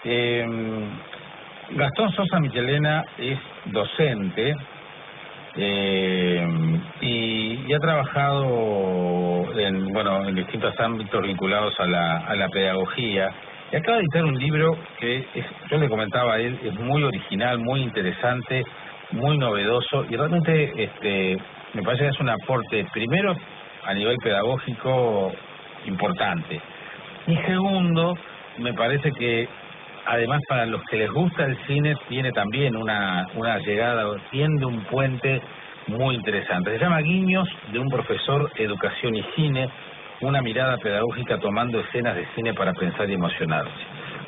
Eh, Gastón Sosa Michelena es docente y ha trabajado en distintos ámbitos vinculados a la pedagogía. Y acaba de editar un libro que yo le comentaba a él, es muy original, muy interesante, muy novedoso y realmente me parece que es un aporte, primero, a nivel pedagógico importante. Y segundo, me parece que además para los que les gusta el cine tiene también una llegada, tiende un puente muy interesante. Se llama Guiños, de un profesor, educación y cine, una mirada pedagógica tomando escenas de cine para pensar y emocionarse.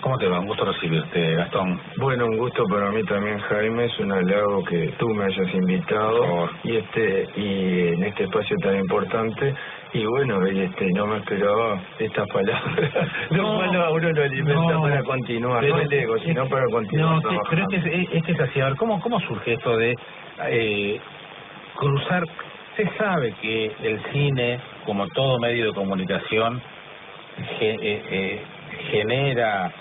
¿Cómo te va? Un gusto recibirte, Gastón. Bueno, un gusto para mí también, Jaime. Es un halago que tú me hayas invitado y en este espacio tan importante. Y bueno, no me esperaba estas palabras. Lo cual a uno lo alimenta para continuar, no el ego, sino para continuar. No, pero es que es así. A ver, ¿cómo surge esto de cruzar? Se sabe que el cine, como todo medio de comunicación, genera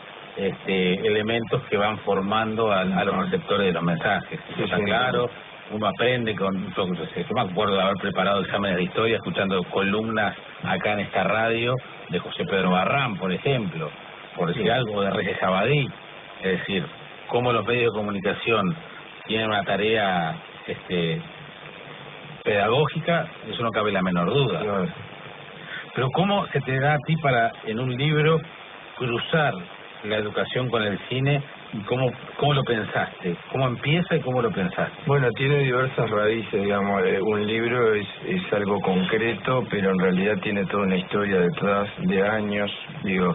elementos que van formando a los receptores de los mensajes. Eso está claro. Uno aprende yo me acuerdo de haber preparado exámenes de historia escuchando columnas acá en esta radio de José Pedro Barrán, por ejemplo, por decir algo, de Reyes Abadí. Es decir, cómo los medios de comunicación tienen una tarea pedagógica, eso no cabe la menor duda. Claro. Pero ¿cómo se te da a ti para, en un libro, cruzar la educación con el cine y cómo lo pensaste? ¿Cómo empieza y cómo lo pensaste? Bueno, tiene diversas raíces, digamos. Un libro es algo concreto, pero en realidad tiene toda una historia detrás de años. Digo,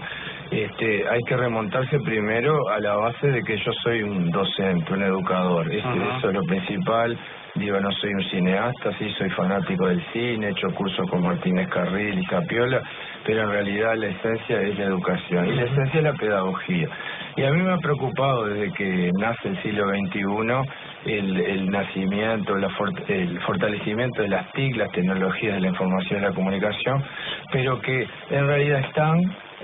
hay que remontarse primero a la base de que yo soy un docente, un educador. Eso es lo principal. Digo, no soy un cineasta, sí soy fanático del cine, he hecho cursos con Martínez Carril y Capiola, pero en realidad la esencia es la educación y la esencia es la pedagogía. Y a mí me ha preocupado desde que nace el siglo XXI el nacimiento, el fortalecimiento de las TIC, las tecnologías de la información y la comunicación, pero que en realidad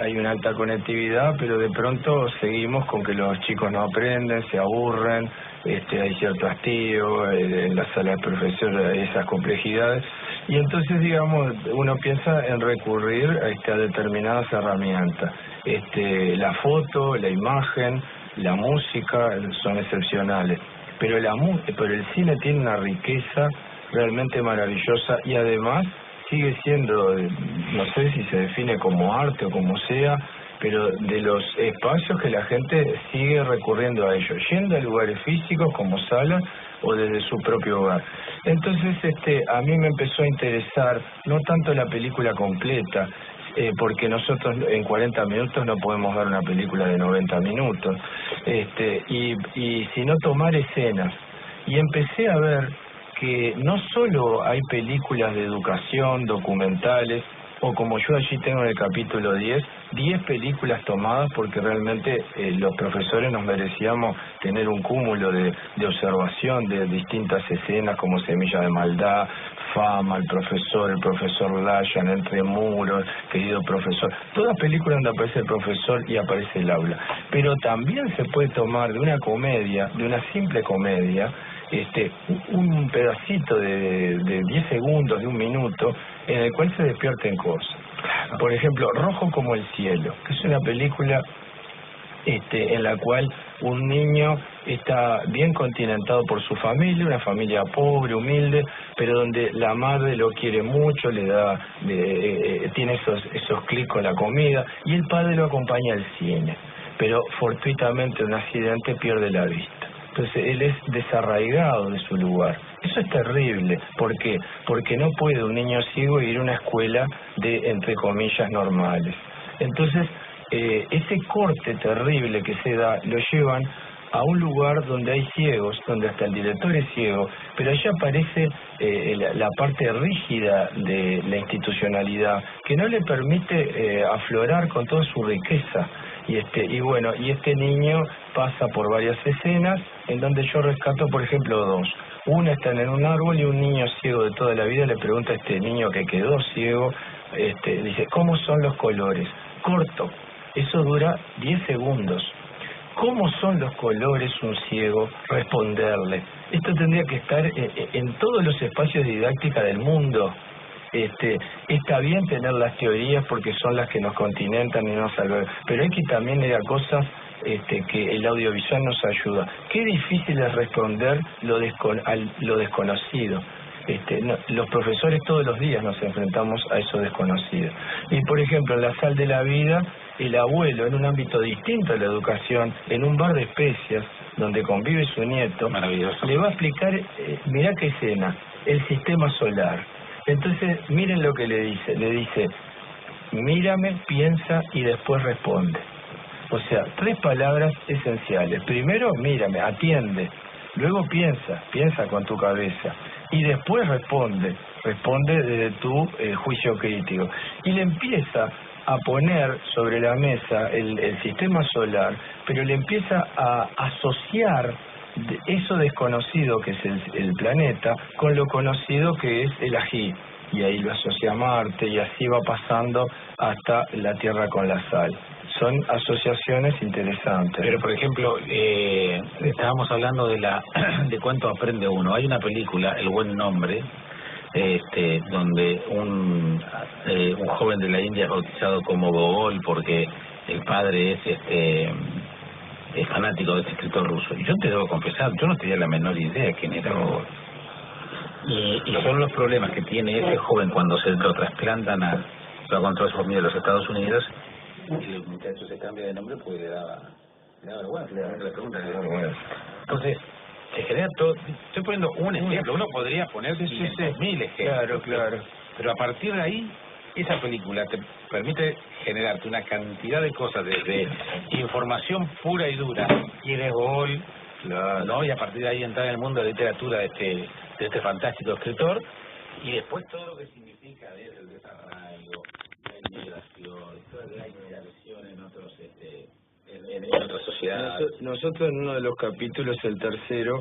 hay una alta conectividad, pero de pronto seguimos con que los chicos no aprenden, se aburren, hay cierto hastío, en la sala de profesor hay esas complejidades, y entonces, digamos, uno piensa en recurrir a determinadas herramientas. La foto, la imagen, la música son excepcionales, pero el cine tiene una riqueza realmente maravillosa y además sigue siendo, no sé si se define como arte o como sea, pero de los espacios que la gente sigue recurriendo a ellos, yendo a lugares físicos como salas o desde su propio hogar. Entonces, a mí me empezó a interesar no tanto la película completa, porque nosotros en 40 minutos no podemos dar una película de 90 minutos, y sino tomar escenas. Y empecé a ver que no solo hay películas de educación, documentales, o como yo allí tengo en el capítulo 10 películas tomadas porque realmente los profesores nos merecíamos tener un cúmulo de observación de distintas escenas como Semilla de Maldad, Fama, el profesor Layan, Entre Muros, Querido Profesor, todas películas donde aparece el profesor y aparece el aula. Pero también se puede tomar de una comedia, de una simple comedia, un pedacito de 10 segundos, de un minuto, en el cual se despierten cosas. Por ejemplo, Rojo como el cielo, que es una película en la cual un niño está bien continentado por su familia, una familia pobre, humilde, pero donde la madre lo quiere mucho, tiene esos clics con la comida, y el padre lo acompaña al cine, pero fortuitamente un accidente pierde la vista. Entonces él es desarraigado de su lugar. Eso es terrible. ¿Por qué? Porque no puede un niño ciego ir a una escuela de, entre comillas, normales. Entonces, ese corte terrible que se da, lo llevan a un lugar donde hay ciegos, donde hasta el director es ciego, pero allá aparece la parte rígida de la institucionalidad, que no le permite aflorar con toda su riqueza. Y este niño pasa por varias escenas en donde yo rescato, por ejemplo, dos. Una está en un árbol y un niño ciego de toda la vida le pregunta a este niño que quedó ciego, dice, ¿cómo son los colores? Corto. Eso dura 10 segundos. cómo son los colores un ciego, responderle. Esto tendría que estar en todos los espacios de didáctica del mundo. Está bien tener las teorías porque son las que nos continentan y nos salvan, pero hay que también ir a cosas que el audiovisual nos ayuda. Qué difícil es responder lo desconocido. Los profesores todos los días nos enfrentamos a eso desconocido. Y por ejemplo, en La Sal de la Vida, el abuelo, en un ámbito distinto a la educación, en un bar de especias, donde convive su nieto, le va a explicar, mirá qué escena, el sistema solar. Entonces, miren lo que le dice, mírame, piensa y después responde. O sea, 3 palabras esenciales. Primero, mírame, atiende. Luego piensa con tu cabeza. Y después responde desde tu juicio crítico. Y le empieza a poner sobre la mesa el sistema solar, pero le empieza a asociar eso desconocido que es el planeta con lo conocido que es el ají, y ahí lo asocia a Marte y así va pasando hasta la Tierra con la sal. Son asociaciones interesantes. Pero por ejemplo, estábamos hablando de cuánto aprende uno. Hay una película, El Buen Nombre, donde un joven de la India es bautizado como Gogol porque el padre es fanático de este escritor ruso. Y yo te debo confesar, yo no tenía la menor idea quién era Gogol. Y son los problemas que tiene ese joven cuando se lo trasplantan va con toda su familia a los Estados Unidos, y el muchacho se cambia de nombre porque le daba vergüenza, le pregunta. Entonces, se genera todo. Estoy poniendo un ejemplo, uno podría poner 500.000 ejemplos. Claro. Pero a partir de ahí, esa película te permite generarte una cantidad de cosas, desde información pura y dura, quién es Gogol, ¿no? Y a partir de ahí entrar en el mundo de literatura de este fantástico escritor, y después todo lo que significa desde el desarraigo, la inmigración, toda la inmigración en otras sociedades. Nosotros en uno de los capítulos, el tercero,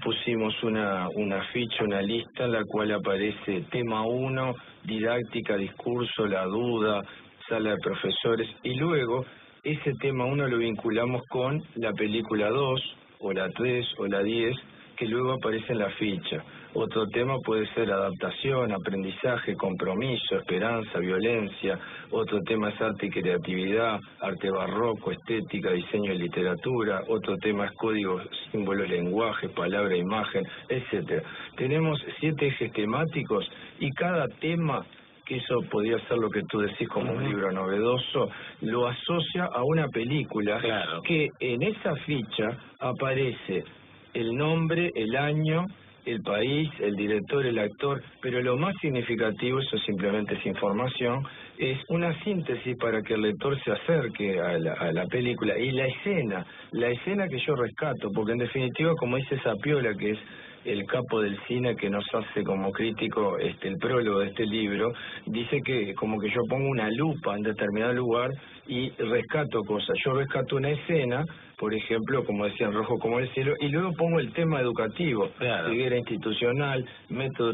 pusimos una ficha, una lista en la cual aparece tema 1, didáctica, discurso, la duda, sala de profesores, y luego ese tema 1 lo vinculamos con la película 2, o la 3, o la 10, que luego aparece en la ficha. Otro tema puede ser adaptación, aprendizaje, compromiso, esperanza, violencia. Otro tema es arte y creatividad, arte barroco, estética, diseño y literatura. Otro tema es códigos, símbolos, lenguaje, palabra, imagen, etcétera. Tenemos 7 ejes temáticos y cada tema, que eso podría ser lo que tú decís como un libro novedoso, lo asocia a una película. Claro. Que en esa ficha aparece el nombre, el año, el país, el director, el actor, pero lo más significativo, eso simplemente es información, es una síntesis para que el lector se acerque a la película. Y la escena que yo rescato, porque en definitiva, como dice Sapiola, que es el capo del cine que nos hace como crítico el prólogo de este libro, dice que como que yo pongo una lupa en determinado lugar y rescato cosas. Yo rescato una escena, por ejemplo, como decía, en Rojo como el cielo, y luego pongo el tema educativo, ceguera institucional, método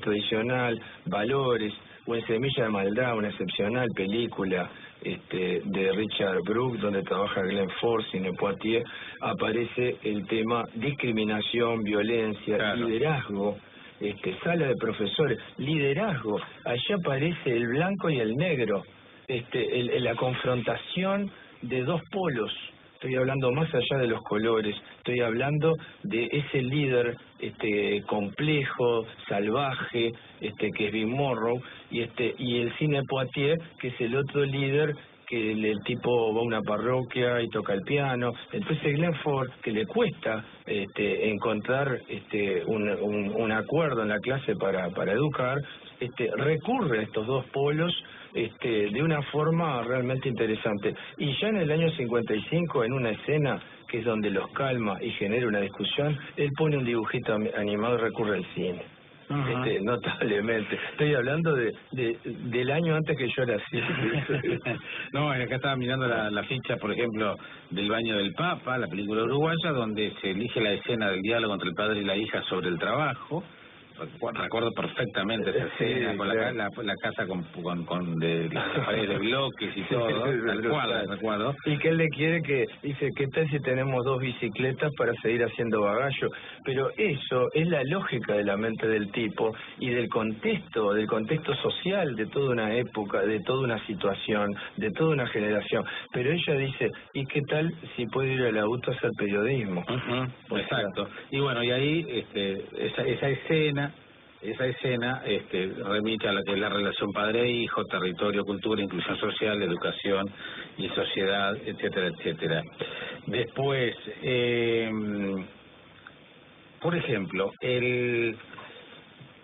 tradicional, valores, o en Semilla de Maldad, una excepcional película de Richard Brooke, donde trabaja Glenn Ford, Sidney Poitier, aparece el tema discriminación, violencia, liderazgo, sala de profesores, liderazgo, allá aparece el blanco y el negro, la confrontación de dos polos. Estoy hablando más allá de los colores, estoy hablando de ese líder complejo, salvaje, que es Big Morrow, y el Sidney Poitier, que es el otro líder, que el tipo va a una parroquia y toca el piano. Entonces Glenn Ford, que le cuesta encontrar un acuerdo en la clase para educar, recurre a estos dos polos de una forma realmente interesante. Y ya en el año 55, en una escena que es donde los calma y genera una discusión, él pone un dibujito animado y recurre al cine. Notablemente. Estoy hablando del año antes que yo nací. No, acá estaba mirando la ficha, por ejemplo, del Baño del Papa, la película uruguaya, donde se elige la escena del diálogo entre el padre y la hija sobre el trabajo, recuerdo perfectamente esa escena, con la casa con de las paredes de bloques y todo, tal cual la recuerdo. Y que él le quiere que, dice, ¿qué tal si tenemos 2 bicicletas para seguir haciendo bagallo? Pero eso es la lógica de la mente del tipo y del contexto social de toda una época, de toda una situación, de toda una generación. Pero ella dice, ¿y qué tal si puede ir al auto a hacer periodismo? Exacto. Y bueno, y ahí esa escena remite a la que es la relación padre-hijo, territorio, cultura, inclusión social, educación y sociedad, etcétera, etcétera. Después, por ejemplo,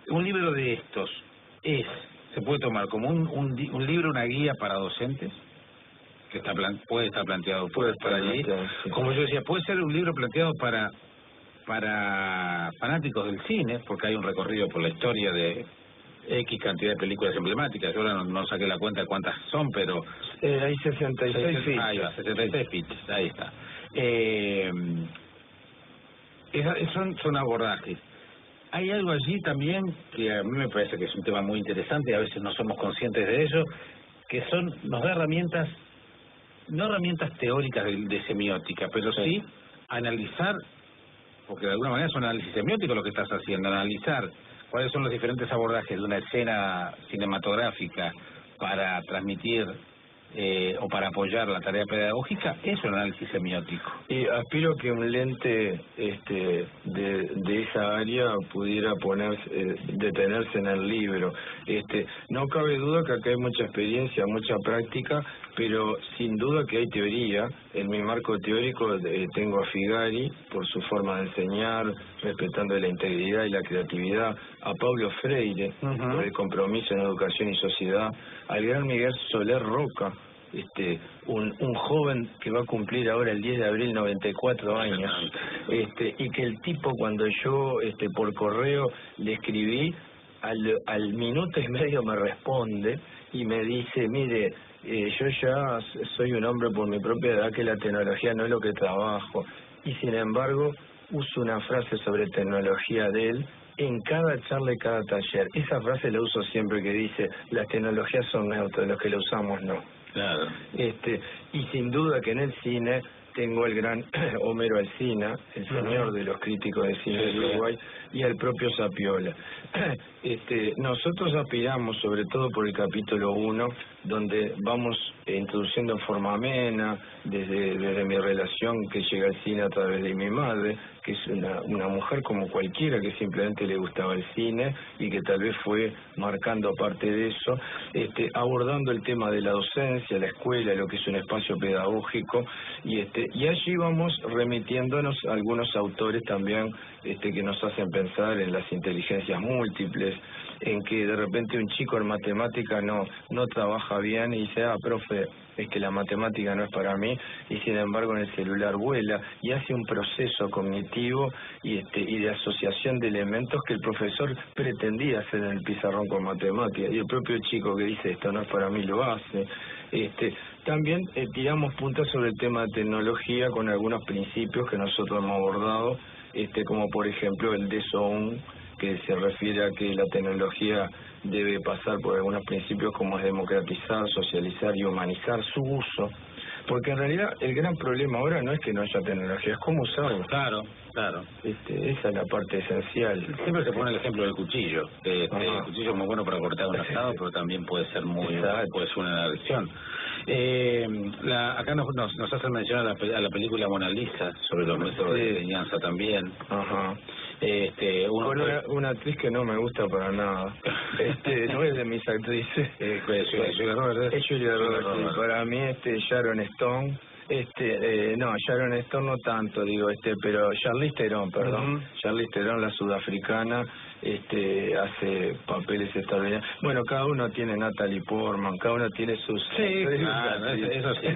un libro de estos se puede tomar como un libro, una guía para docentes, que puede estar planteado por allí. Sí. Como yo decía, puede ser un libro planteado para fanáticos del cine, porque hay un recorrido por la historia de X cantidad de películas emblemáticas. Yo ahora no saqué la cuenta de cuántas son, pero... hay 66 fichas. Ahí va, 66 fichas, ahí está. Son abordajes. Hay algo allí también que a mí me parece que es un tema muy interesante y a veces no somos conscientes de ello, que nos da herramientas, no herramientas teóricas de semiótica, pero sí analizar, porque de alguna manera es un análisis semiótico lo que estás haciendo, analizar cuáles son los diferentes abordajes de una escena cinematográfica para transmitir o para apoyar la tarea pedagógica, es un análisis semiótico. Y aspiro que un lente de esa área pudiera detenerse en el libro. No cabe duda que acá hay mucha experiencia, mucha práctica, pero sin duda que hay teoría. En mi marco teórico tengo a Figari por su forma de enseñar, respetando la integridad y la creatividad, a Paulo Freire por el compromiso en educación y sociedad, al gran Miguel Soler Roca, un joven que va a cumplir ahora el 10 de abril 94 años, y que el tipo, cuando yo por correo le escribí, al minuto y medio me responde y me dice, mire, yo ya soy un hombre por mi propia edad, que la tecnología no es lo que trabajo, y sin embargo uso una frase sobre tecnología de él en cada charla y cada taller. Esa frase la uso siempre, que dice, las tecnologías son neutras, los que la usamos no. Claro. Y sin duda que en el cine tengo el gran Homero Alsina, el señor de los críticos de cine de Uruguay, y al propio Sapiola. Nosotros aspiramos, sobre todo por el capítulo 1, donde vamos introduciendo en forma amena, desde mi relación que llega al cine a través de mi madre, que es una mujer como cualquiera, que simplemente le gustaba el cine y que tal vez fue marcando parte de eso, abordando el tema de la docencia, la escuela, lo que es un espacio pedagógico, y allí vamos remitiéndonos a algunos autores también que nos hacen pensar en las inteligencias múltiples, en que de repente un chico en matemática no trabaja bien y dice, profe, es que la matemática no es para mí, y sin embargo en el celular vuela, y hace un proceso cognitivo y de asociación de elementos que el profesor pretendía hacer en el pizarrón con matemática, y el propio chico que dice esto no es para mí lo hace. También tiramos puntas sobre el tema de tecnología con algunos principios que nosotros hemos abordado, como por ejemplo el DESOUN, que se refiere a que la tecnología debe pasar por algunos principios como es democratizar, socializar y humanizar su uso, porque en realidad el gran problema ahora no es que no haya tecnología, es cómo usarla. Claro. Esa es la parte esencial. Siempre se pone el ejemplo del cuchillo. El cuchillo es muy bueno para cortar un asado, pero también puede ser puede ser una adicción. Acá nos hacen mención a la película Mona Lisa, sobre los métodos de enseñanza también. Una actriz que no me gusta para nada. No es de mis actrices. Es Julia Roberts. Es Julia Roberts. Para mí Sharon Stone. No, Sharon Stone no tanto, digo, pero Charlize Theron, perdón. Charlize Theron, la sudafricana, hace papeles extraordinarios. Bueno, cada uno tiene Natalie Portman, cada uno tiene sus... Sí, claro, eso sí.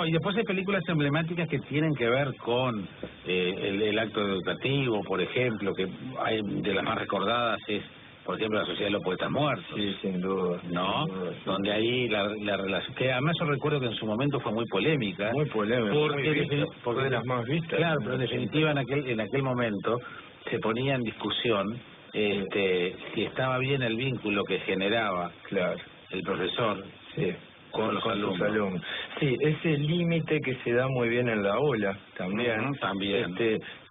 Y después hay películas emblemáticas que tienen que ver con el acto educativo, por ejemplo, que hay de las más recordadas es, por ejemplo, La Sociedad de los Poetas Muertos. Sí, sin duda. ¿No? Sin duda, sí. Donde ahí la relación... Que además yo recuerdo que en su momento fue muy polémica. Muy polémica. Porque de las más vistas. Claro, pero en definitiva en aquel momento se ponía en discusión si estaba bien el vínculo que generaba el profesor con los alumnos. Sí, ese límite que se da muy bien en La Ola también. También.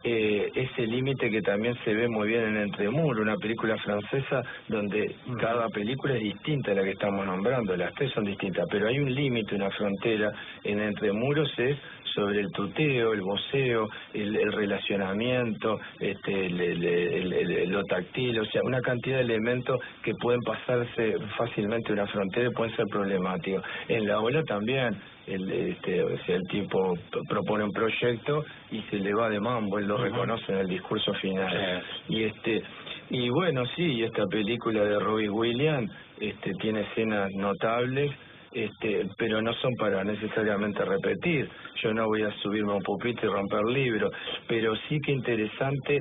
Ese límite que también se ve muy bien en Entre Muros, una película francesa donde cada película es distinta a la que estamos nombrando, las tres son distintas, pero hay un límite, una frontera. En Entre Muros es sobre el tuteo, el voceo, el relacionamiento, lo táctil, o sea, una cantidad de elementos que pueden pasarse fácilmente una frontera y pueden ser problemáticos. En La Ola también, o sea, el tipo propone un proyecto y se le va de mambo, él lo reconoce en el discurso final. Y bueno, sí, esta película de Robin Williams tiene escenas notables, pero no son para necesariamente repetir. Yo no voy a subirme a un pupitre y romper libros, pero sí que interesante,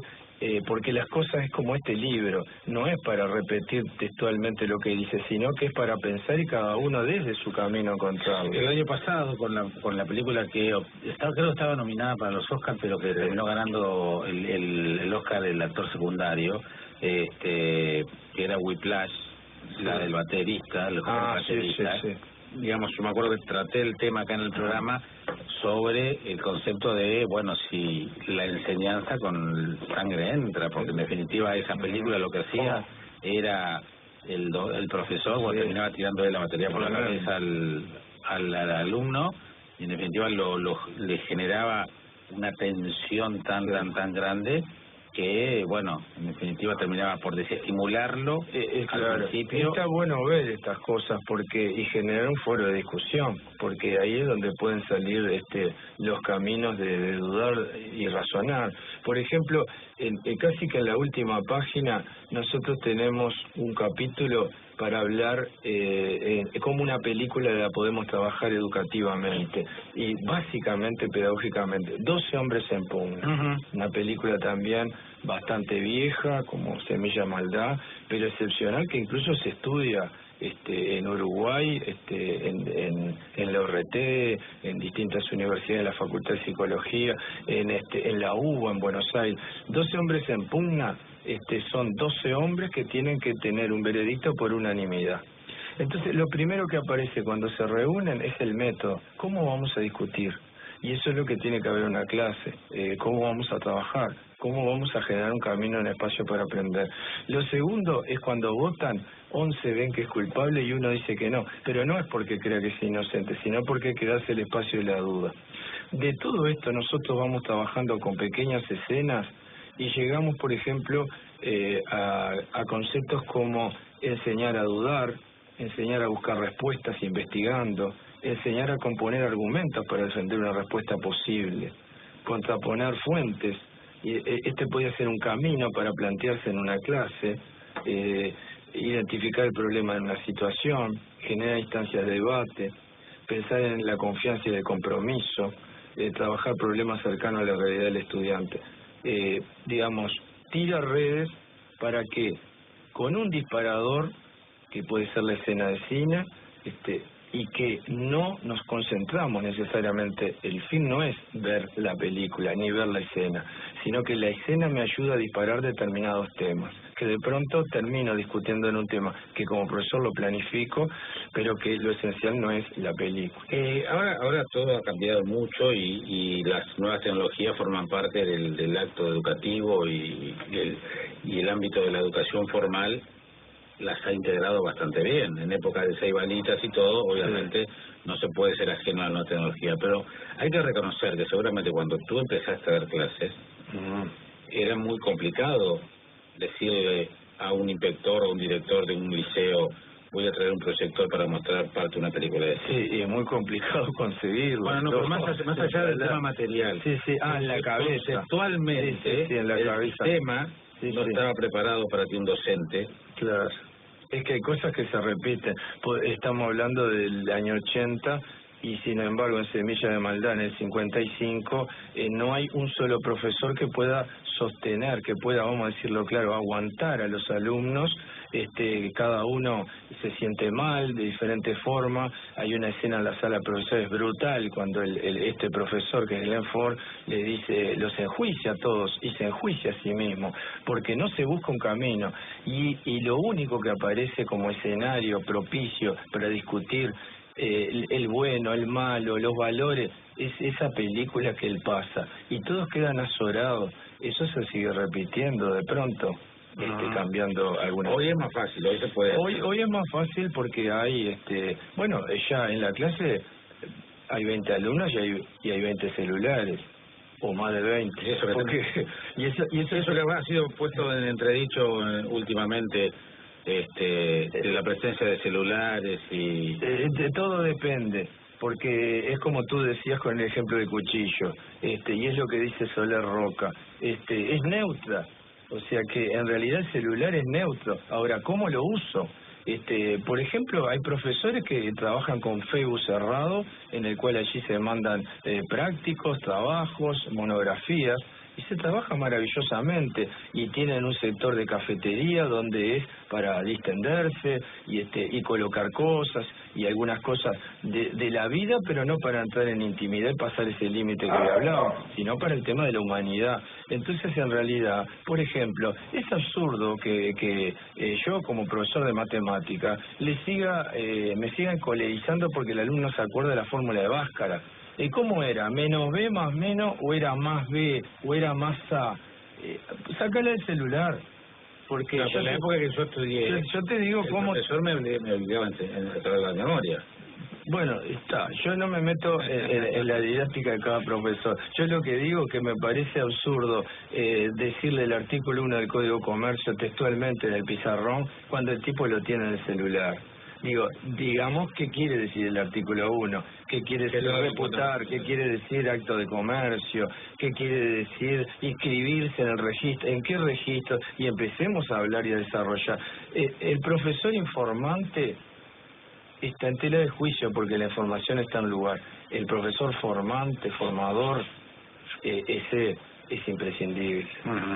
porque las cosas es como este libro, no es para repetir textualmente lo que dice, sino que es para pensar y cada uno desde su camino encontrarlo. El año pasado, con la película que creo que estaba nominada para los Oscars, pero que terminó ganando el Oscar del actor secundario, que era Whiplash, la del baterista, el baterista. Sí. Digamos, yo me acuerdo que traté el tema acá en el programa sobre el concepto de, bueno, si la enseñanza con sangre entra, porque en definitiva esa película lo que hacía era el profesor cuando terminaba tirando de la batería por la cabeza al alumno, y en definitiva le generaba una tensión tan grande que, bueno, en definitiva terminaba por desestimularlo al principio. Está bueno ver estas cosas y generar un foro de discusión, porque ahí es donde pueden salir los caminos de dudar y razonar. Por ejemplo, casi que en la última página nosotros tenemos un capítulo para hablar cómo una película la podemos trabajar educativamente y básicamente pedagógicamente. 12 hombres en pugna, una película también bastante vieja como Semilla Maldad, pero excepcional, que incluso se estudia en Uruguay, en la ORT, en distintas universidades, en la Facultad de Psicología, en la UBA, en Buenos Aires. 12 hombres en pugna son 12 hombres que tienen que tener un veredicto por unanimidad. Entonces, lo primero que aparece cuando se reúnen es el método. ¿Cómo vamos a discutir? Y eso es lo que tiene que haber en una clase. ¿Cómo vamos a trabajar? ¿Cómo vamos a generar un camino, un espacio para aprender? Lo segundo es cuando votan, 11 ven que es culpable y uno dice que no. Pero no es porque crea que es inocente, sino porque hay que darse el espacio de la duda. De todo esto nosotros vamos trabajando con pequeñas escenas y llegamos, por ejemplo, a conceptos como enseñar a dudar, enseñar a buscar respuestas investigando, enseñar a componer argumentos para defender una respuesta posible, contraponer fuentes. Podría ser un camino para plantearse en una clase, identificar el problema en una situación, generar instancias de debate, pensar en la confianza y el compromiso, trabajar problemas cercanos a la realidad del estudiante. Tira redes para que con un disparador, que puede ser la escena de cine, y que no nos concentramos necesariamente, el fin no es ver la película ni ver la escena, sino que la escena me ayuda a disparar determinados temas, que de pronto termino discutiendo en un tema que como profesor lo planifico, pero que lo esencial no es la película. Ahora todo ha cambiado mucho y las nuevas tecnologías forman parte del acto educativo y el ámbito de la educación formal las ha integrado bastante bien. En época de Ceibalitas y todo, obviamente no se puede ser ajeno a la nueva tecnología, pero hay que reconocer que seguramente cuando tú empezaste a dar clases, era muy complicado decirle a un inspector o un director de un liceo: voy a traer un proyector para mostrar parte de una película de cine. Sí, y es muy complicado conseguirlo. Bueno, no, pero más allá del tema material. En la cabeza. Conceptualmente, en la el cabeza. sistema no estaba preparado para que un docente... Claro. Es que hay cosas que se repiten. Estamos hablando del año 80, y sin embargo en Semilla de Maldad, en el 55, no hay un solo profesor que pueda sostener, que pueda, vamos a decirlo claro, aguantar a los alumnos. Cada uno se siente mal de diferente forma. Hay una escena en la sala de profesores brutal cuando este profesor, que es Glenn Ford, le dice, los enjuicia a todos y se enjuicia a sí mismo, porque no se busca un camino, y lo único que aparece como escenario propicio para discutir el bueno, el malo, los valores, es esa película que él pasa, y todos quedan azorados. Eso se sigue repitiendo de pronto, cambiando algunas. Hoy es más fácil, hoy se puede. Hoy es más fácil porque hay, bueno, ya en la clase hay 20 alumnos y hay 20 celulares, o más de 20. Eso porque, y eso que ha sido puesto en entredicho últimamente, de la presencia de celulares y... todo depende, porque es como tú decías con el ejemplo del cuchillo, y es lo que dice Soler Roca, es neutra, o sea que en realidad el celular es neutro. Ahora, ¿cómo lo uso? Por ejemplo, hay profesores que trabajan con Facebook cerrado, en el cual allí se mandan prácticos, trabajos, monografías, y se trabaja maravillosamente, y tienen un sector de cafetería donde es para distenderse y colocar cosas y algunas cosas de la vida, pero no para entrar en intimidad y pasar ese límite que había hablado, sino para el tema de la humanidad. Entonces, en realidad, por ejemplo, es absurdo que yo, como profesor de matemática, me siga encolerizando porque el alumno se acuerda de la fórmula de Bhaskara. ¿Cómo era? ¿Menos B más menos? ¿O era más B? ¿O era más A? Sácala del celular. Porque no, en la época que yo estudié, yo te digo cómo... El profesor me obligaba a traer la memoria. Bueno, yo no me meto en la didáctica de cada profesor. Yo lo que digo que me parece absurdo decirle el artículo 1 del Código Comercio textualmente en el pizarrón cuando el tipo lo tiene en el celular. Digamos, ¿qué quiere decir el artículo 1? ¿Qué quiere decir reputar? ¿Qué quiere decir acto de comercio? ¿Qué quiere decir inscribirse en el registro? ¿En qué registro? Y empecemos a hablar y a desarrollar. El profesor informante está en tela de juicio porque la información está en lugar. El profesor formante, formador, ese es imprescindible.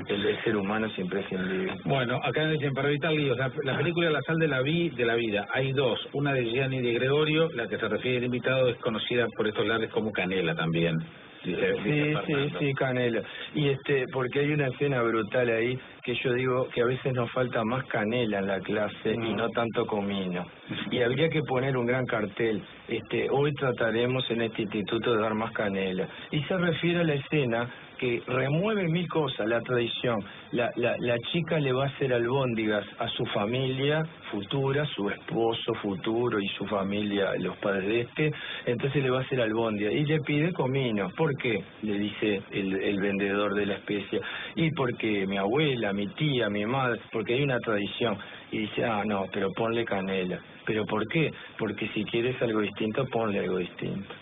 El ser humano es imprescindible. Bueno, acá dicen, para evitar líos, la película La sal de la vida, hay dos, una de Gianni de Gregorio, la que se refiere al invitado es conocida por estos lares como Canela también. Sí, Canela. Y porque hay una escena brutal ahí que yo digo que a veces nos falta más canela en la clase y no tanto comino. Y habría que poner un gran cartel. Hoy trataremos en este instituto de dar más canela. Y se refiere a la escena que remueve mil cosas, la tradición. La chica le va a hacer albóndigas a su familia futura, su esposo futuro y su familia, los padres de entonces le va a hacer albóndigas y le pide comino. ¿Por qué? Le dice el vendedor de la especia. Y porque mi abuela, mi tía, mi madre, porque hay una tradición. Y dice, no, pero ponle canela. ¿Pero por qué? Porque si quieres algo distinto, ponle algo distinto.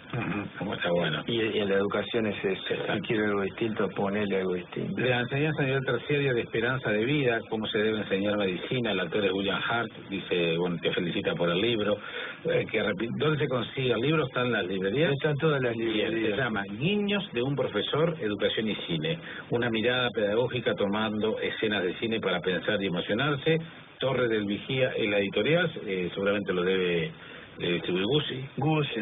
Está bueno. Y en la educación es eso. Si quieres algo distinto, ponele algo distinto. De la enseñanza a nivel terciario de esperanza de vida, cómo se debe enseñar medicina, el autor es William Hart, dice, bueno, te felicita por el libro. ¿Dónde se consigue el libro? ¿Está en las librerías? Están todas las librerías. Se llama Guiños de un profesor, educación y cine. Una mirada pedagógica tomando escenas de cine para pensar y emocionarse. Torre del Vigía en la editorial, seguramente lo debe distribuir Guzzi,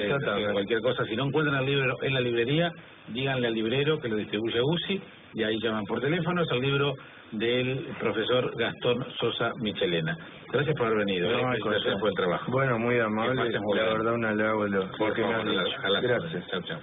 cualquier cosa, si no encuentran el libro en la librería, díganle al librero que lo distribuye Guzzi, y ahí llaman por teléfono. Es el libro del profesor Gastón Sosa Michelena. Gracias por haber venido, gracias por el trabajo. Bueno, muy amable, la verdad un halago. Por favor, gracias. Chao, chao.